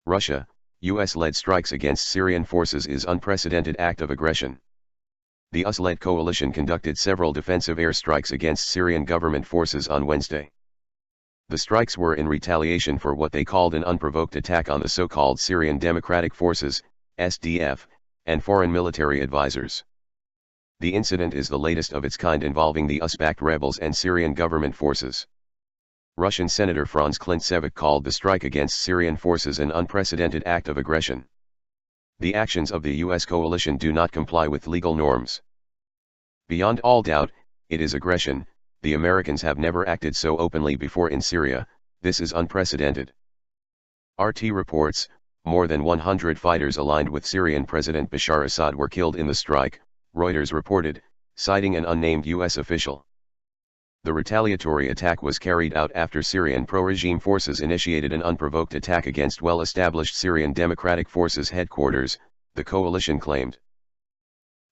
Russia, US-led strikes against Syrian forces is unprecedented act of aggression. The US-led coalition conducted several defensive airstrikes against Syrian government forces on Wednesday. The strikes were in retaliation for what they called an unprovoked attack on the so-called Syrian Democratic Forces, SDF, and foreign military advisors. The incident is the latest of its kind involving the US-backed rebels and Syrian government forces. Russian Senator Franz Klintsevic called the strike against Syrian forces an unprecedented act of aggression. The actions of the US coalition do not comply with legal norms. Beyond all doubt, it is aggression. The Americans have never acted so openly before in Syria. This is unprecedented. RT reports, more than 100 fighters aligned with Syrian President Bashar Assad were killed in the strike, Reuters reported, citing an unnamed US official. The retaliatory attack was carried out after Syrian pro-regime forces initiated an unprovoked attack against well-established Syrian Democratic Forces headquarters, the coalition claimed.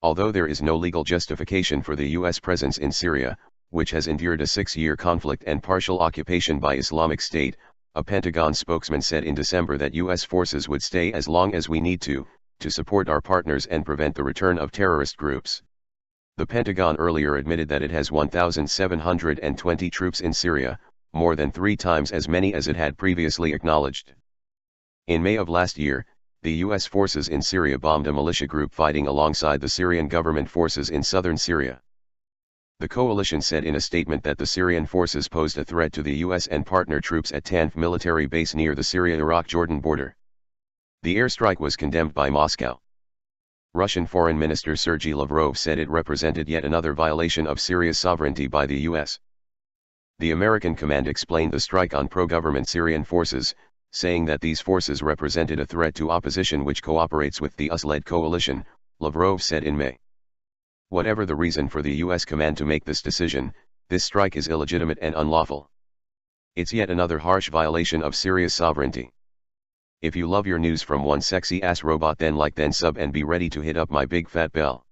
Although there is no legal justification for the US presence in Syria, which has endured a 6-year conflict and partial occupation by Islamic State, a Pentagon spokesman said in December that US forces would stay as long as we need to support our partners and prevent the return of terrorist groups. The Pentagon earlier admitted that it has 1,720 troops in Syria, more than 3 times as many as it had previously acknowledged. In May of last year, the US forces in Syria bombed a militia group fighting alongside the Syrian government forces in southern Syria. The coalition said in a statement that the Syrian forces posed a threat to the US and partner troops at Tanf military base near the Syria-Iraq-Jordan border. The airstrike was condemned by Moscow. Russian Foreign Minister Sergei Lavrov said it represented yet another violation of Syria's sovereignty by the US. The American command explained the strike on pro-government Syrian forces, saying that these forces represented a threat to opposition which cooperates with the US-led coalition, Lavrov said in May. Whatever the reason for the US command to make this decision, this strike is illegitimate and unlawful. It's yet another harsh violation of Syria's sovereignty. If you love your news from one sexy ass robot, then like, then sub, and be ready to hit up my big fat bell.